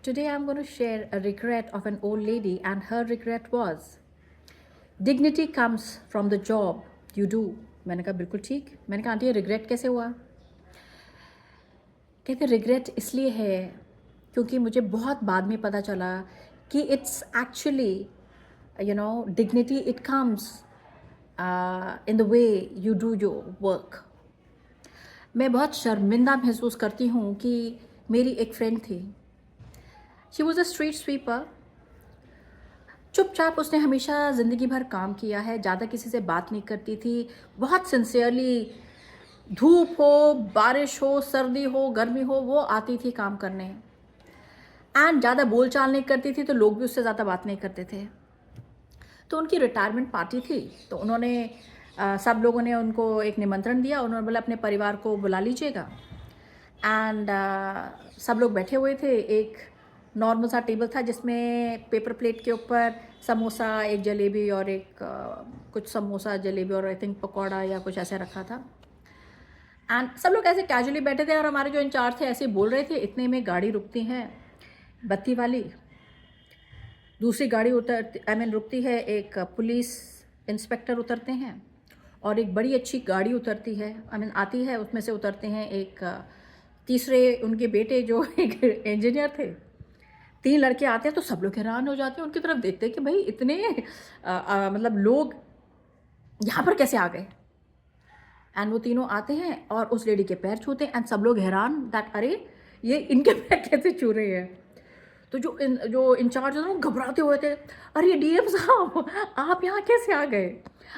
Today I'm going to share a regret of an old lady, and her regret was dignity comes from the job you do. मैंने कहा बिल्कुल ठीक. मैंने कहा aunty ये regret कैसे हुआ? कहते रिग्रेट इसलिए है क्योंकि मुझे बहुत बाद में पता चला कि it's actually dignity it comes in the way you do your work. मैं बहुत शर्मिंदा महसूस करती हूँ कि मेरी एक फ्रेंड थी. She was a street sweeper. चुपचाप उसने हमेशा ज़िंदगी भर काम किया है, ज़्यादा किसी से बात नहीं करती थी, बहुत सिंसियरली धूप हो, बारिश हो, सर्दी हो, गर्मी हो, वो आती थी काम करने. एंड ज़्यादा बोल चाल नहीं करती थी तो लोग भी उससे ज़्यादा बात नहीं करते थे. तो उनकी रिटायरमेंट पार्टी थी, तो उन्होंने सब लोगों ने उनको एक निमंत्रण दिया. उन्होंने बोला अपने परिवार को बुला लीजिएगा. एंड सब लोग बैठे हुए थे. एक नॉर्मल सा टेबल था जिसमें पेपर प्लेट के ऊपर समोसा, एक जलेबी और एक कुछ समोसा, जलेबी और आई थिंक पकौड़ा या कुछ ऐसे रखा था. एंड सब लोग ऐसे कैजुअली बैठे थे और हमारे जो इंचार्ज थे ऐसे बोल रहे थे. इतने में गाड़ी रुकती है बत्ती वाली, दूसरी गाड़ी रुकती है, एक पुलिस इंस्पेक्टर उतरते हैं और एक बड़ी अच्छी गाड़ी उतरती है, आती है. उसमें से उतरते हैं एक तीसरे उनके बेटे जो एक इंजीनियर थे. 3 लड़के आते हैं तो सब लोग हैरान हो जाते हैं, उनकी तरफ देखते हैं कि भाई इतने मतलब लोग यहाँ पर कैसे आ गए. एंड वो तीनों आते हैं और उस लेडी के पैर छूते हैं. एंड सब लोग हैरान दैट अरे ये इनके पैर कैसे छू रहे हैं. तो जो इंचार्ज थे वो घबराते हुए थे. अरे डीएम साहब आप यहाँ कैसे आ गए?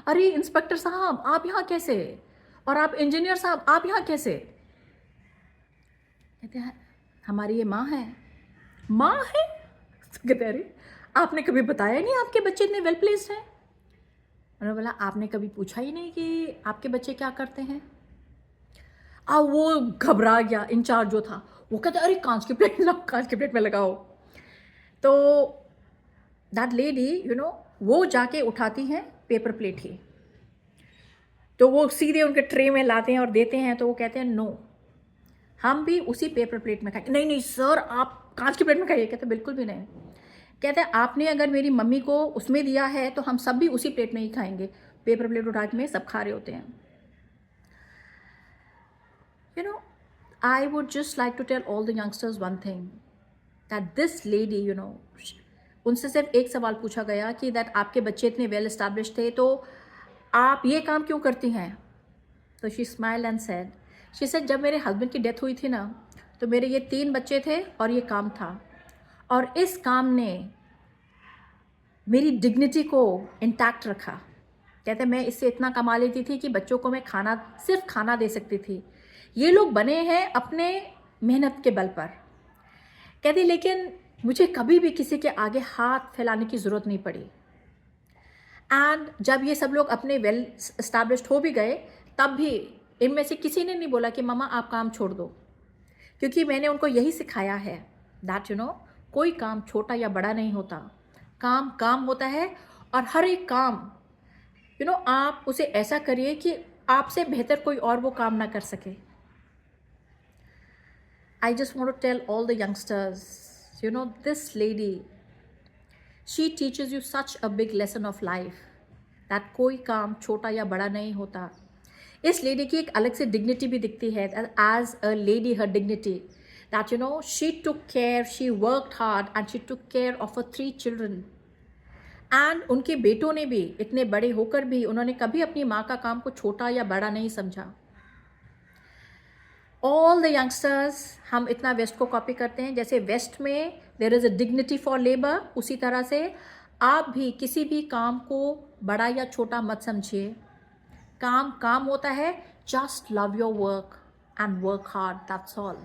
अरे इंस्पेक्टर साहब आप यहाँ कैसे? और आप इंजीनियर साहब आप यहाँ कैसे? कहते हैं हमारी ये माँ है. माँ है? कहते अरे आपने कभी बताया नहीं आपके बच्चे इतने वेल प्लेस्ड हैं. उन्होंने बोला आपने कभी पूछा ही नहीं कि आपके बच्चे क्या करते हैं. अब वो घबरा गया इंचार्ज जो था. वो कहते अरे कांच की प्लेट लाओ, कांच की प्लेट में लगाओ. तो दैट लेडी वो जाके उठाती हैं पेपर प्लेट ही. तो वो सीधे उनके ट्रे में लाते हैं और देते हैं. तो वो कहते हैं नो हम भी उसी पेपर प्लेट में खाएंगे. नहीं नहीं सर आप कांच की प्लेट में खाइए. कहते बिल्कुल भी नहीं. कहते हैं आपने अगर मेरी मम्मी को उसमें दिया है तो हम सब भी उसी प्लेट में ही खाएंगे. पेपर प्लेट उठा के में सब खा रहे होते हैं. I would just like to tell all the youngsters one thing that this lady उनसे सिर्फ एक सवाल पूछा गया कि दैट आपके बच्चे इतने वेल एस्टैब्लिश थे तो आप ये काम क्यों करती हैं. तो शी स्माइल एंड सेड जब मेरे हस्बैंड की डेथ हुई थी ना तो मेरे ये 3 बच्चे थे और ये काम था और इस काम ने मेरी डिग्निटी को इंटैक्ट रखा. कहते मैं इससे इतना कमा लेती थी कि बच्चों को मैं सिर्फ खाना दे सकती थी. ये लोग बने हैं अपने मेहनत के बल पर. कहती लेकिन मुझे कभी भी किसी के आगे हाथ फैलाने की ज़रूरत नहीं पड़ी. एंड जब ये सब लोग अपने वेल एस्टैब्लिश्ड हो भी गए तब भी इनमें से किसी ने नहीं बोला कि मामा आप काम छोड़ दो, क्योंकि मैंने उनको यही सिखाया है दैट कोई काम छोटा या बड़ा नहीं होता. काम काम होता है और हर एक काम आप उसे ऐसा करिए कि आपसे बेहतर कोई और वो काम ना कर सके. I just want to tell all the youngsters this lady she teaches you such a big lesson of life that कोई काम छोटा या बड़ा नहीं होता. इस लेडी की एक अलग से डिग्निटी भी दिखती है. As a lady her dignity that she took care, she worked hard and she took care of her 3 children. and उनके बेटों ने भी इतने बड़े होकर भी उन्होंने कभी अपनी माँ का काम को छोटा या बड़ा नहीं समझा. ऑल द यंगस्टर्स हम इतना वेस्ट को कॉपी करते हैं. जैसे वेस्ट में there is a dignity for labour, उसी तरह से आप भी किसी भी काम को बड़ा या छोटा मत समझिए. काम काम होता है. Just love your work and work hard, that's all.